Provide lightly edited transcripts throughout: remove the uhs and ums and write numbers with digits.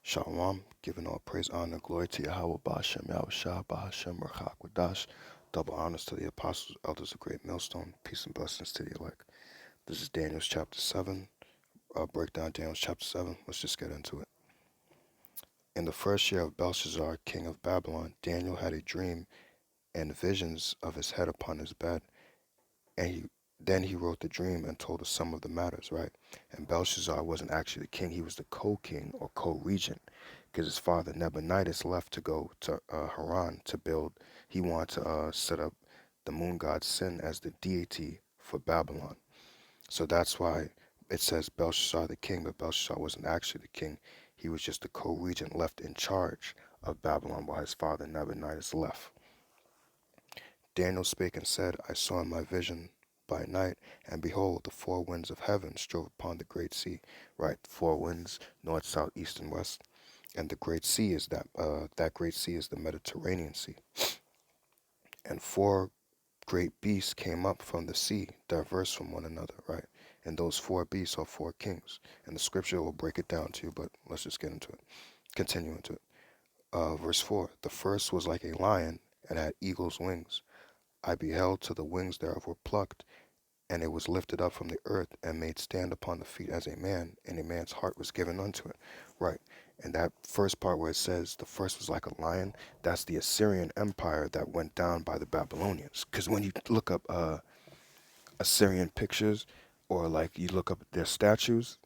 Shalom, giving all praise, honor, glory to Yahweh Bashem, Yahweh Shah, Bahashem, Rachak, Wadash. Double honors to the apostles, elders of Great Millstone. Peace and blessings to the elect. This is Daniel's chapter 7. Breakdown Daniel's chapter 7. Let's just get into it. In the first year of Belshazzar, king of Babylon, Daniel had a dream and visions of his head upon his bed. And then he wrote the dream and told us some of the matters, right? And Belshazzar wasn't actually the king, he was the co-king or co-regent, because his father Nabonidus left to go to Haran to build. He wanted to set up the moon god Sin as the deity for Babylon. So that's why it says Belshazzar the king, but Belshazzar wasn't actually the king. He was just the co-regent left in charge of Babylon while his father Nabonidus left. Daniel spake and said, I saw in my vision by night, and behold, the four winds of heaven strove upon the great sea. Right, four winds, north, south, east, and west. And the great sea is that great sea is the Mediterranean Sea. And four great beasts came up from the sea, diverse from one another, right? And those four beasts are four kings. And the scripture will break it down to you, but let's just get into it. Continue into it. Verse 4, the first was like a lion and had eagle's wings. I beheld till the wings thereof were plucked, and it was lifted up from the earth and made stand upon the feet as a man, and a man's heart was given unto it. Right. And that first part where it says the first was like a lion, that's the Assyrian Empire that went down by the Babylonians. Because when you look up Assyrian pictures, or like you look up their statues,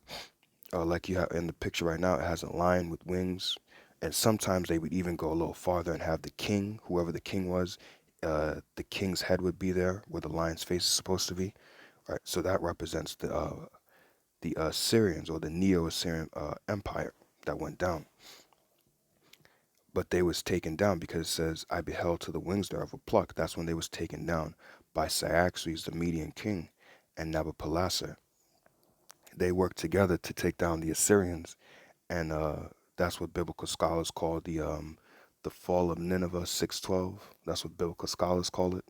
like you have in the picture right now, it has a lion with wings. And sometimes they would even go a little farther and have the king, whoever the king was, the king's head would be there where the lion's face is supposed to be. Right, so that represents the Assyrians or the Neo-Assyrian Empire that went down. But they was taken down because it says, I beheld till the wings thereof were plucked. That's when they was taken down by Cyaxares, the Median king, and Nabopolassar. They worked together to take down the Assyrians, and that's what biblical scholars call the fall of Nineveh 612. That's what biblical scholars call it.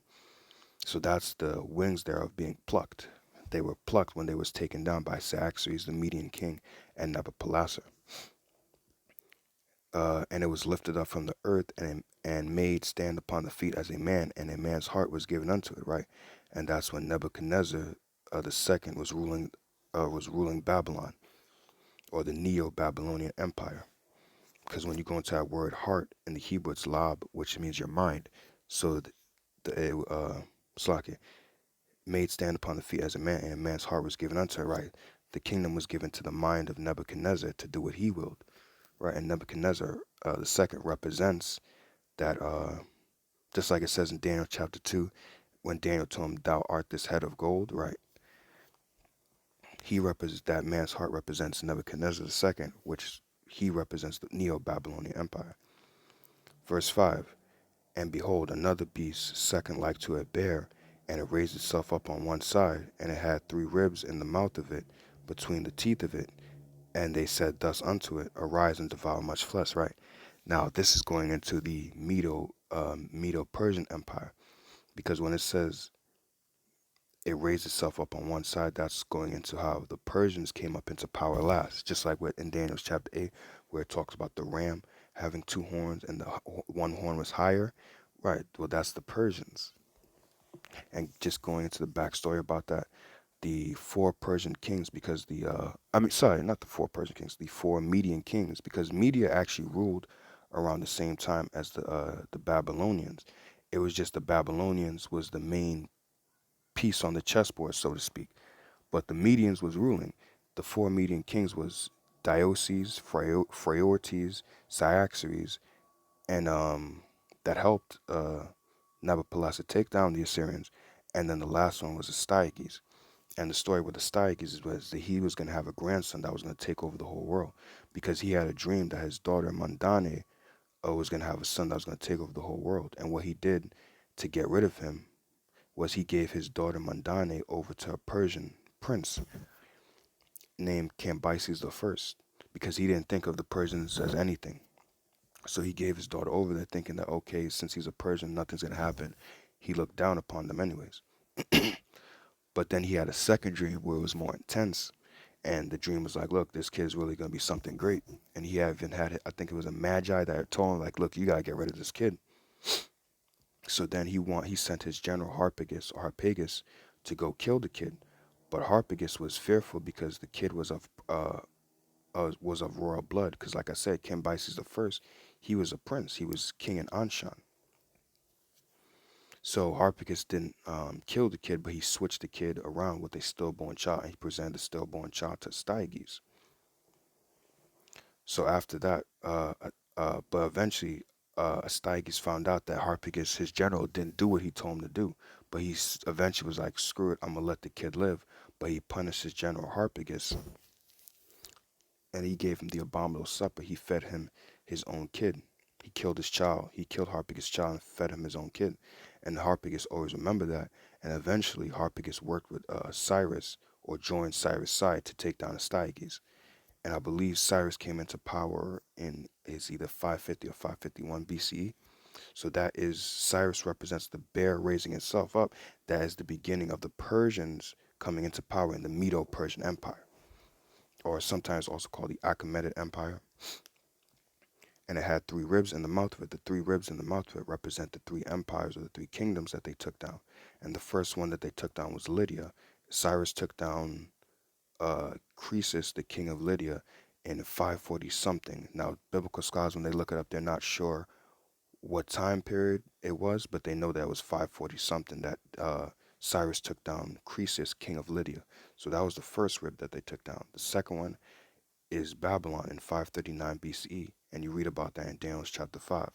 So that's the wings thereof being plucked. They were plucked when they was taken down by Cyaxares, the Median king, and Nabopolassar. And it was lifted up from the earth and made stand upon the feet as a man, and a man's heart was given unto it, right? And that's when Nebuchadnezzar the second was ruling Babylon, or the Neo-Babylonian Empire. Because when you go into that word heart in the Hebrew, it's lab, which means your mind. So Slaki, made stand upon the feet as a man, and a man's heart was given unto it, right? The kingdom was given to the mind of Nebuchadnezzar to do what he willed, right? And Nebuchadnezzar the second represents that, just like it says in Daniel chapter 2, when Daniel told him, thou art this head of gold, right? He represents, that man's heart represents Nebuchadnezzar the second, which he represents the Neo-Babylonian Empire. Verse 5, and behold, another beast, second like to a bear, and it raised itself up on one side, and it had three ribs in the mouth of it, between the teeth of it. And they said thus unto it, arise and devour much flesh, right? Now, this is going into the Medo-Persian Empire, because when it says it raised itself up on one side, that's going into how the Persians came up into power last, just like in Daniel chapter 8, where it talks about the ram having two horns and the one horn was higher. Right, well, that's the Persians. And just going into the backstory about that, the four Persian kings, because not the four Persian kings, the four Median kings, because Media actually ruled around the same time as the Babylonians. It was just the Babylonians was the main piece on the chessboard, so to speak. But the Medians was ruling. The four Median kings was Dioses, Phraortes, Cyaxares, and that helped Nabopolassar take down the Assyrians. And then the last one was Astyages. And the story with Astyages was that he was going to have a grandson that was going to take over the whole world, because he had a dream that his daughter Mandane was going to have a son that was going to take over the whole world. And what he did to get rid of him was he gave his daughter Mandane over to a Persian prince named Cambyses I, because he didn't think of the Persians as anything. So he gave his daughter over there thinking that, okay, since he's a Persian, nothing's going to happen. He looked down upon them anyways. But then he had a second dream where it was more intense, And the dream was like, look, this kid's really gonna be something great. And he even had, I think it was a magi that had told him like, look, you gotta get rid of this kid. So then he sent his general Harpagus to go kill the kid. But Harpagus was fearful because the kid was of royal blood. Because like I said, Cambyses the first, he was a prince. He was king in Anshan. So Harpagus didn't kill the kid, but he switched the kid around with a stillborn child, and he presented the stillborn child to Styges. So after that, but eventually, Astyages found out that Harpagus, his general, didn't do what he told him to do. But eventually was like, screw it, I'm gonna let the kid live. But he punished his general Harpagus, and he gave him the abominable supper. He fed him his own kid. He killed his child. He killed Harpagus' child and fed him his own kid. And Harpagus always remembered that. And eventually, Harpagus worked with Cyrus, or joined Cyrus' side to take down Astyages. And I believe Cyrus came into power in is either 550 or 551 BCE. So that is Cyrus represents the bear raising itself up. That is the beginning of the Persians coming into power in the Medo-Persian Empire, or sometimes also called the Achaemenid Empire. And it had three ribs in the mouth of it. The three ribs in the mouth of it represent the three empires or the three kingdoms that they took down. And the first one that they took down was Lydia. Cyrus took down Croesus, the king of Lydia, in 540 something. Now, biblical scholars, when they look it up, they're not sure what time period it was, but they know that it was 540 something that Cyrus took down Croesus, king of Lydia. So that was the first rib that they took down. The second one is Babylon in 539 BCE, and you read about that in Daniel chapter 5.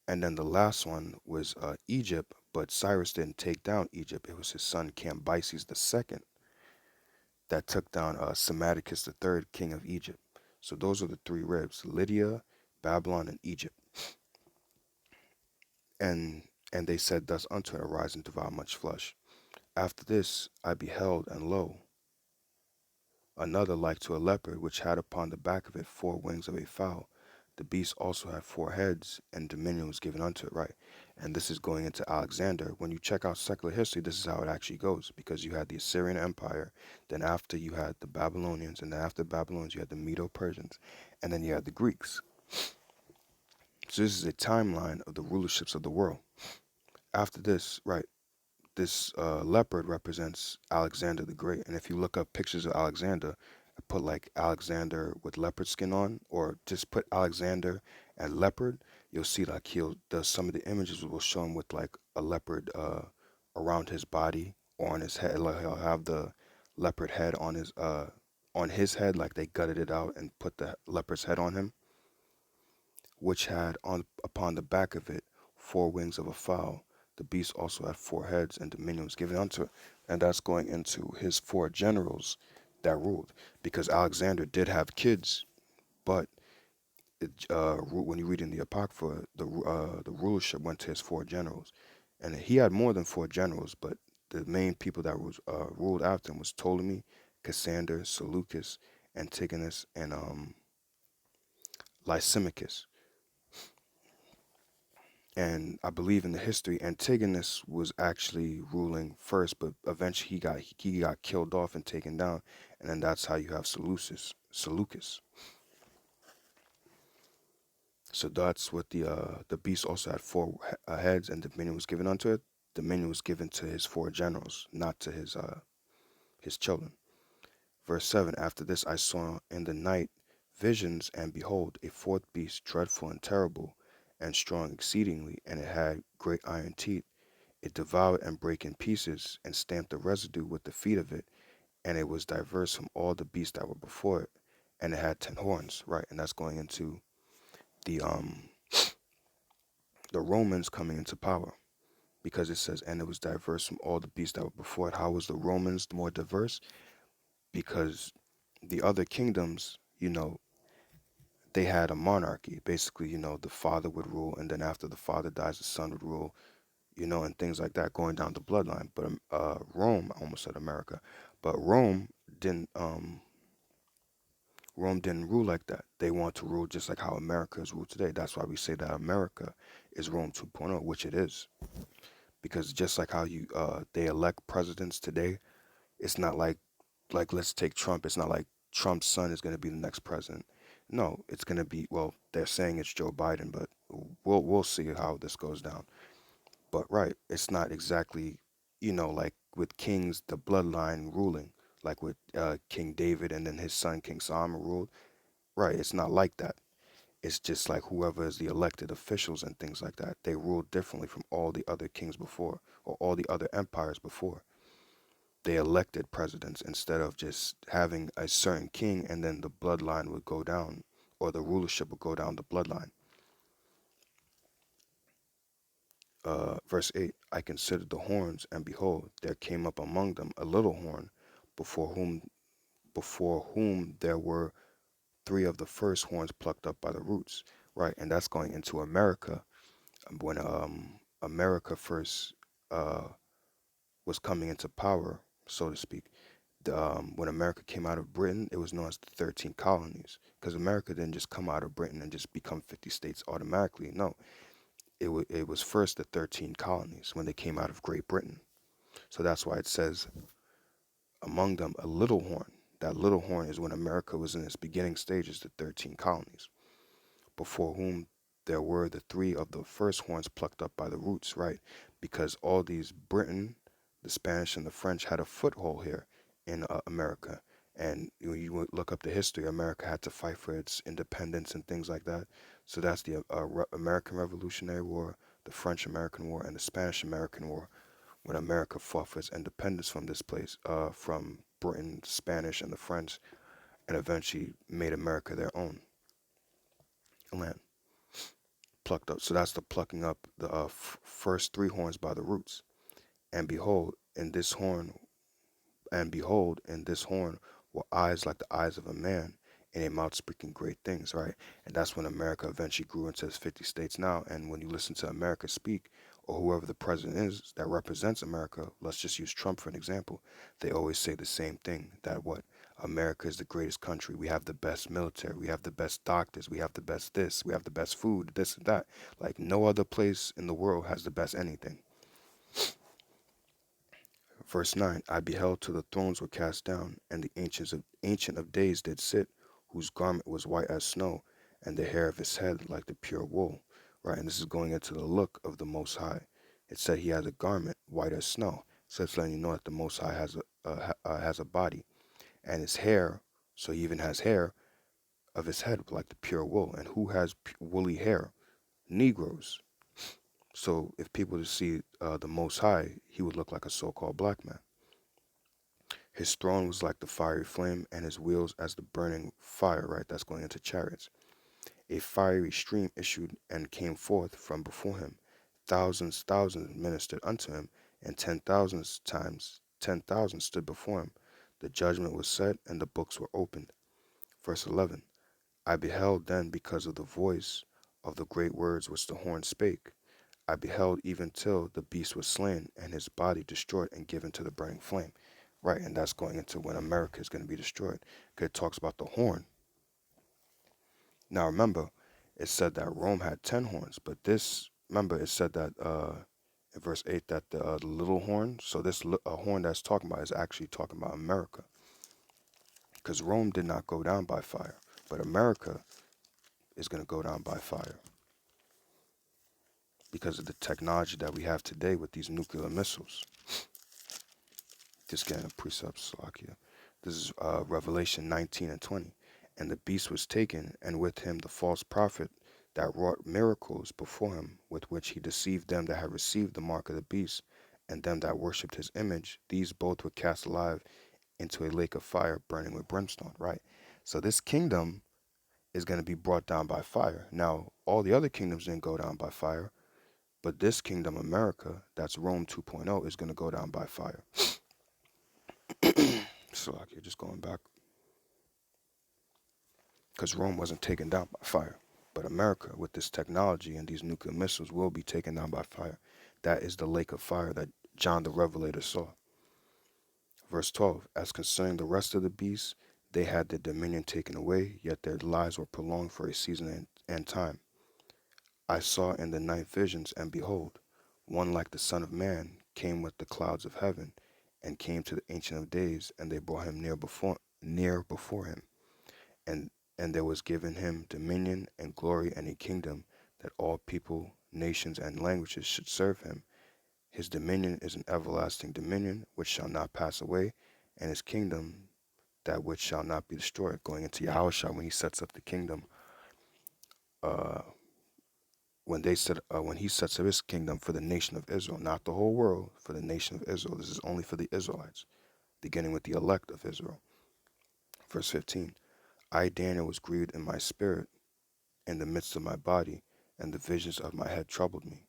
And then the last one was Egypt, but Cyrus didn't take down Egypt. It was his son Cambyses II that took down Psammetichus III, king of Egypt. So those are the three ribs: Lydia, Babylon, and Egypt. And they said thus unto it, arise and devour much flesh. After this I beheld, and lo, another like to a leopard, which had upon the back of it 4 wings of a fowl. The beast also had 4 heads, and dominion was given unto it, right? And this is going into Alexander. When you check out secular history, this is how it actually goes, because you had the Assyrian Empire, then after you had the Babylonians, and then after the Babylonians you had the Medo-Persians, and then you had the Greeks. So this is a timeline of the rulerships of the world. After this, right, this leopard represents Alexander the Great. And if you look up pictures of Alexander, put like Alexander with leopard skin on, or just put Alexander and leopard, you'll see like some of the images will show him with like a leopard around his body or on his head. Like he'll have the leopard head on his head, like they gutted it out and put the leopard's head on him, which had upon the back of it 4 wings of a fowl. The beast also had 4 heads, and dominion was given unto it. And that's going into his 4 generals that ruled. Because Alexander did have kids, but when you read in the Apocrypha, the rulership went to his 4 generals. And he had more than 4 generals, but the main people that was ruled after him was Ptolemy, Cassander, Seleucus, Antigonus, and Lysimachus. And I believe in the history, Antigonus was actually ruling first, but eventually he got killed off and taken down, and then that's how you have Seleucus. So that's what the beast also had 4 heads, and dominion was given unto it. Dominion was given to his 4 generals, not to his children. Verse 7: After this I saw in the night visions, and behold, a fourth beast, dreadful and terrible, and strong exceedingly, and it had great iron teeth. It devoured and brake in pieces, and stamped the residue with the feet of it, and it was diverse from all the beasts that were before it, and it had 10 horns, right? And that's going into the Romans coming into power, because it says, and it was diverse from all the beasts that were before it. How was the Romans more diverse? Because the other kingdoms, they had a monarchy. Basically, the father would rule, and then after the father dies, the son would rule, and things like that, going down the bloodline. But Rome, I almost said America, but didn't Rome didn't rule like that. They want to rule just like how America is ruled today. That's why we say that America is Rome 2.0, which it is. Because just like how they elect presidents today, it's not like like let's take Trump. It's not like Trump's son is going to be the next president. No, it's going to be, well, they're saying it's Joe Biden, but we'll see how this goes down. But right, it's not exactly, like with kings, the bloodline ruling, like with King David and then his son King Solomon ruled. Right, it's not like that. It's just like whoever is the elected officials and things like that. They rule differently from all the other kings before or all the other empires before. They elected presidents instead of just having a certain king and then the bloodline would go down or the rulership would go down the bloodline. Verse 8, I considered the horns, and behold, there came up among them a little horn, before whom there were three of the first horns plucked up by the roots. Right, and that's going into America. When America first uh, was coming into power, so to speak, when America came out of Britain, it was known as the 13 colonies, because America didn't just come out of Britain and just become 50 states automatically. No, it was first the 13 colonies when they came out of Great Britain. So that's why it says among them a little horn. That little horn is when America was in its beginning stages, the 13 colonies, before whom there were the three of the first horns plucked up by the roots, right? Because all these Britain, the Spanish, and the French had a foothold here in America. And when you look up the history, America had to fight for its independence and things like that. So that's the American Revolutionary War, the French American War, and the Spanish American War, when America fought for its independence from this place, from Britain, Spanish, and the French, and eventually made America their own land. Plucked up. So that's the plucking up the first three horns by the roots. And behold, in this horn, in this horn were eyes like the eyes of a man, and a mouth speaking great things, right? And that's when America eventually grew into its 50 states now. And when you listen to America speak, or whoever the president is that represents America, let's just use Trump for an example, they always say the same thing, that what? America is the greatest country. We have the best military. We have the best doctors. We have the best this. We have the best food, this and that. Like no other place in the world has the best anything. Verse 9, I beheld till the thrones were cast down, and the ancient of days did sit, whose garment was white as snow, and the hair of his head like the pure wool. Right, and this is going into the look of the Most High. It said he has a garment white as snow. So it's letting you know that the Most High has a body, and his hair. So he even has hair of his head like the pure wool. And who has woolly hair? Negroes. So if people to see the Most High, he would look like a so-called black man. His throne was like the fiery flame, and his wheels as the burning fire, right? That's going into chariots. A fiery stream issued and came forth from before him. Thousands ministered unto him, and 10,000 times 10,000 stood before him. The judgment was set, and the books were opened. Verse 11, I beheld then because of the voice of the great words which the horn spake. I beheld even till the beast was slain, and his body destroyed and given to the burning flame. Right, and that's going into when America is going to be destroyed. Because it talks about the horn. Now remember, it said that Rome had 10 horns, but this, remember, it said that in verse 8 that the little horn, so this horn that's talking about is actually talking about America. Because Rome did not go down by fire, but America is going to go down by fire because of the technology that we have today with these nuclear missiles. Just getting a precept, Slovakia. This is Revelation 19 and 20. And the beast was taken, and with him the false prophet that wrought miracles before him, with which he deceived them that had received the mark of the beast, and them that worshipped his image. These both were cast alive into a lake of fire, burning with brimstone. Right? So this kingdom is going to be brought down by fire. Now, all the other kingdoms didn't go down by fire, but this kingdom, America, that's Rome 2.0, is going to go down by fire. So like you're just going back, because Rome wasn't taken down by fire, but America with this technology and these nuclear missiles will be taken down by fire. That is the lake of fire that John the Revelator saw. Verse 12, as concerning the rest of the beasts, they had their dominion taken away, yet their lives were prolonged for a season and time. I saw in the night visions, and behold, one like the Son of Man came with the clouds of heaven, and came to the Ancient of Days, and they brought him near before him. And there was given him dominion and glory and a kingdom, that all people, nations, and languages should serve him. His dominion is an everlasting dominion which shall not pass away, and his kingdom that which shall not be destroyed. Going into Yahushua when he sets up the kingdom, uh, when he sets up his kingdom for the nation of Israel, not the whole world, for the nation of Israel. This is only for the Israelites, beginning with the elect of Israel. Verse 15. I, Daniel, was grieved in my spirit in the midst of my body, and the visions of my head troubled me.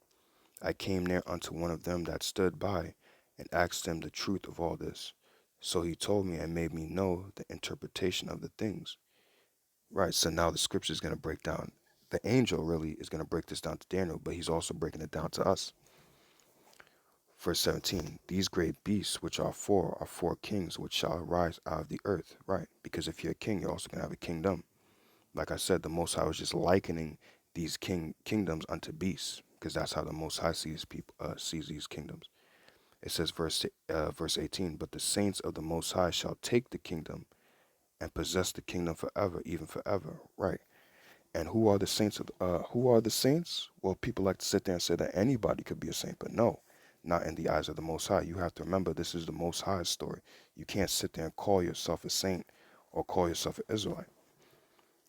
I came near unto one of them that stood by, and asked him the truth of all this. So he told me and made me know the interpretation of the things. Right, so now the scripture is going to break down. The angel really is going to break this down to Daniel, but he's also breaking it down to us. Verse 17, these great beasts which are four kings which shall arise out of the earth. Right, because if you're a king, you're also going to have a kingdom. Like I said, the Most High was just likening these kingdoms unto beasts, because that's how the Most High sees these kingdoms. It says, verse 18, but the saints of the Most High shall take the kingdom and possess the kingdom forever, even forever. Right. And who are the saints? Who are the saints? Well, people like to sit there and say that anybody could be a saint, but no, not in the eyes of the Most High. You have to remember, this is the Most High's story. You can't sit there and call yourself a saint or call yourself an Israelite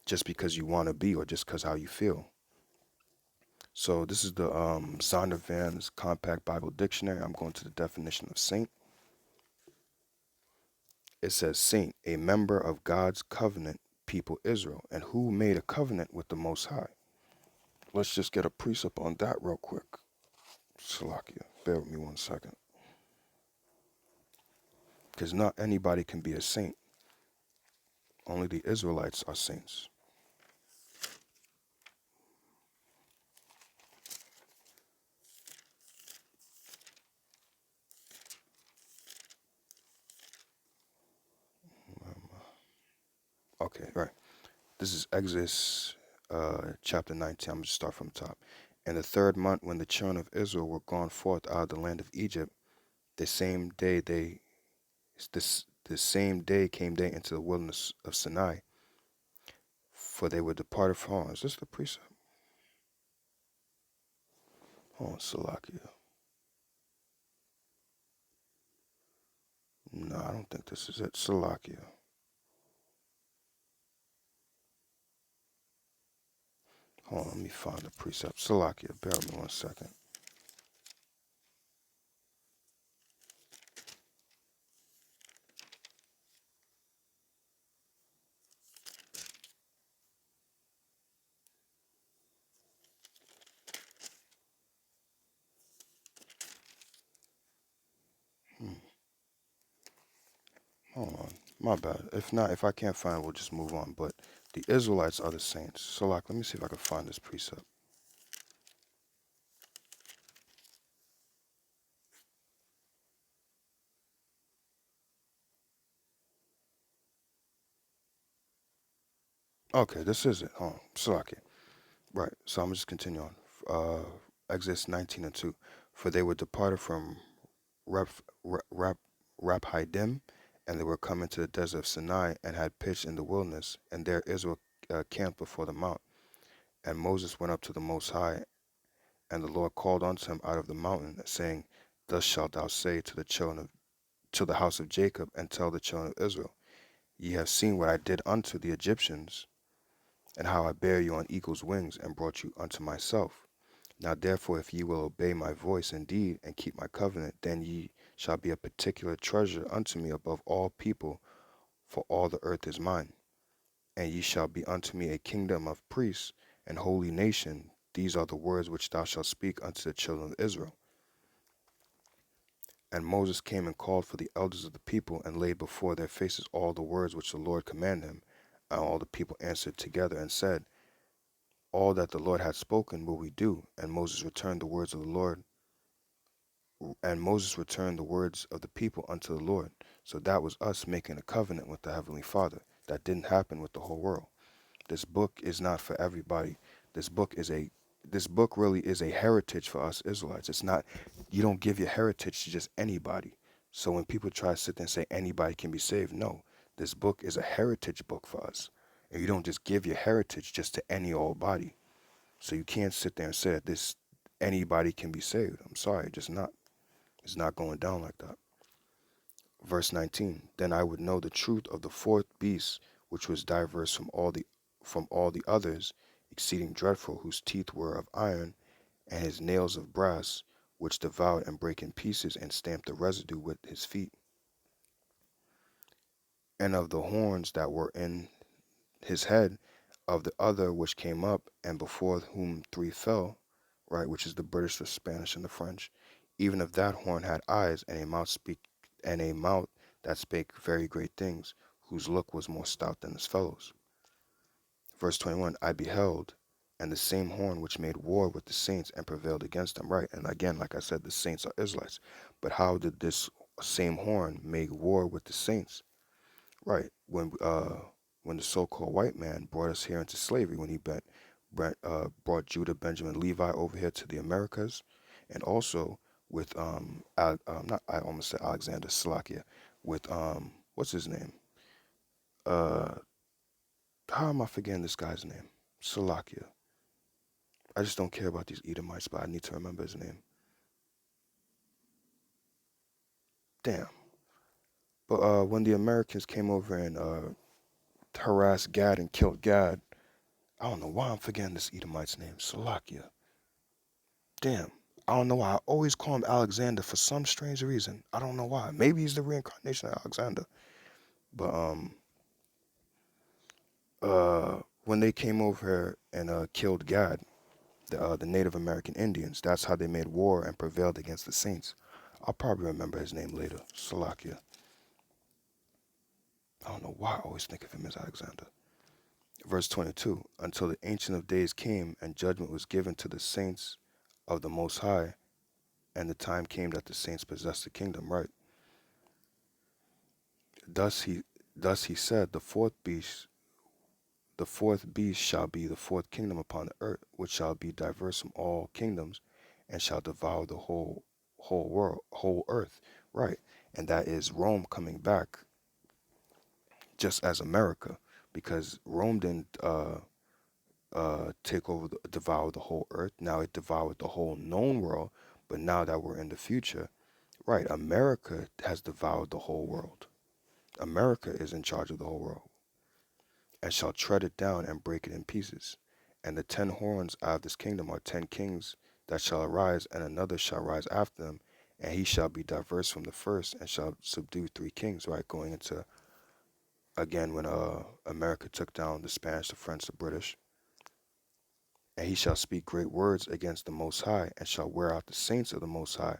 just because you want to be or just because how you feel. So this is the Zondervan's Compact Bible Dictionary. I'm going to the definition of saint. It says saint, a member of God's covenant people Israel. And who made a covenant with the Most High? Let's just get a precept on that real quick. Salakia, bear with me 1 second. Because not anybody can be a saint. Only the Israelites are saints. Okay, right. This is Exodus chapter 19. I'm going to start from the top. In the 3rd month, when the children of Israel were gone forth out of the land of Egypt, the same day came they into the wilderness of Sinai, for they were departed from. Hold on, is this the precept? Hold on, Salakia. No, I don't think this is it. Salakia. Hold on, let me find the precept. Salakia, bear with me 1 second. Hold on. My bad. If not, if I can't find it, we'll just move on. But the Israelites are the saints. Salak, let me see if I can find this precept. Okay, this is it. Hold on. Salakia. Right. So I'm just continue on. Exodus 19 and 2. For they were departed from Raphaidim, and they were come into the desert of Sinai, and had pitched in the wilderness, and there Israel camped before the mount. And Moses went up to the Most High, and the Lord called unto him out of the mountain, saying, thus shalt thou say to the house of Jacob, and tell the children of Israel, ye have seen what I did unto the Egyptians, and how I bare you on eagle's wings, and brought you unto myself. Now therefore, if ye will obey my voice indeed, and keep my covenant, then ye shall be a particular treasure unto me above all people, for all the earth is mine. And ye shall be unto me a kingdom of priests, and holy nation. These are the words which thou shalt speak unto the children of Israel. And Moses came and called for the elders of the people, and laid before their faces all the words which the Lord commanded him. And all the people answered together and said, all that the Lord hath spoken will we do. And Moses returned the words of the Lord, and Moses returned the words of the people unto the Lord. So that was us making a covenant with the Heavenly Father. That didn't happen with the whole world. This book is not for everybody. This book really is a heritage for us Israelites. It's not, you don't give your heritage to just anybody. So when people try to sit there and say anybody can be saved, no, this book is a heritage book for us. And you don't just give your heritage just to any old body. So you can't sit there and say that this anybody can be saved. I'm sorry, just not. It's not going down like that. Verse 19. Then I would know the truth of the fourth beast, which was diverse from all the others, exceeding dreadful, whose teeth were of iron, and his nails of brass, which devoured and brake in pieces, and stamped the residue with his feet. And of the horns that were in his head, of the other which came up, and before whom three fell, right, which is the British, the Spanish, and the French. Even of that horn had eyes, and a mouth that spake very great things, whose look was more stout than his fellows. Verse 21, I beheld, and the same horn which made war with the saints and prevailed against them. Right, and again, like I said, the saints are Israelites. But how did this same horn make war with the saints? Right, when the so-called white man brought us here into slavery, when he brought Judah, Benjamin, Levi over here to the Americas, and also with not I almost said Alexander Salakia, with what's his name? Uh, how am I forgetting this guy's name? Salakia. I just don't care about these Edomites, but I need to remember his name. Damn. But when the Americans came over and harassed Gad and killed Gad, I don't know why I'm forgetting this Edomite's name. Salakia. Damn. I don't know why. I always call him Alexander for some strange reason. I don't know why. Maybe he's the reincarnation of Alexander. But when they came over here and killed Gad, the Native American Indians, that's how they made war and prevailed against the Saints. I'll probably remember his name later. Salakia. I don't know why I always think of him as Alexander. Verse 22, until the Ancient of Days came, and judgment was given to the saints of the Most High, and the time came that the saints possessed the kingdom. Right. Thus he said, the fourth beast shall be the fourth kingdom upon the earth, which shall be diverse from all kingdoms, and shall devour the whole world, whole earth. Right. And that is Rome coming back, just as America, because Rome didn't take over, devour the whole earth. Now it devoured the whole known world. But now that we're in the future, right, America has devoured the whole world. America is in charge of the whole world, and shall tread it down and break it in pieces. And the 10 horns out of this kingdom are 10 kings that shall arise, and another shall rise after them, and he shall be diverse from the first, and shall subdue 3 kings. Right, going into again when America took down the Spanish, the French, the British. And he shall speak great words against the Most High, and shall wear out the saints of the Most High,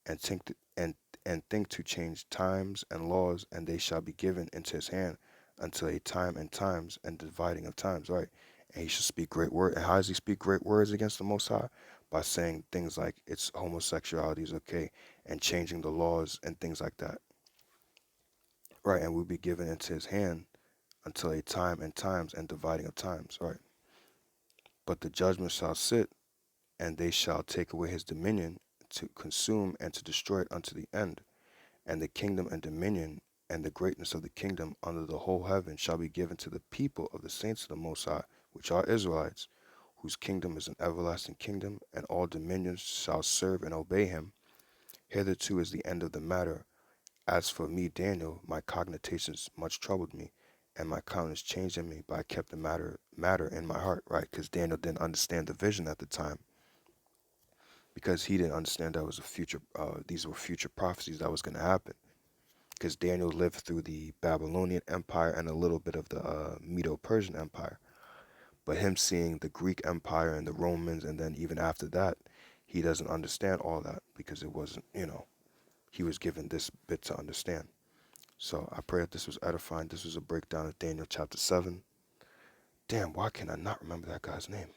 and think to change times and laws, and they shall be given into his hand until a time and times and dividing of times. Right, and he shall speak great words. And how does he speak great words against the Most High? By saying things like it's homosexuality is okay, and changing the laws and things like that. Right, and will be given into his hand until a time and times and dividing of times. Right, but the judgment shall sit, and they shall take away his dominion, to consume and to destroy it unto the end. And the kingdom and dominion and the greatness of the kingdom under the whole heaven shall be given to the people of the saints of the Most High, which are Israelites, whose kingdom is an everlasting kingdom, and all dominions shall serve and obey him. Hitherto is the end of the matter. As for me, Daniel, my cogitations much troubled me, and my countenance changed in me, but I kept the matter in my heart. Right, because Daniel didn't understand the vision at the time, because he didn't understand that was a future. These were future prophecies that was going to happen. Because Daniel lived through the Babylonian Empire and a little bit of the Medo-Persian Empire. But him seeing the Greek Empire and the Romans, and then even after that, he doesn't understand all that, because it wasn't, he was given this bit to understand. So I pray that this was edifying. This was a breakdown of Daniel chapter 7. Damn, why can I not remember that guy's name?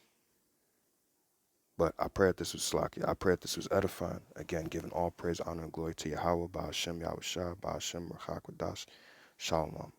But I pray that this was Slakia. I pray that this was edifying. Again, giving all praise, honor, and glory to Yahweh, Ba'ashem, Yahweh Shah, Ba'ashem, Rachak Wadash, Shalom.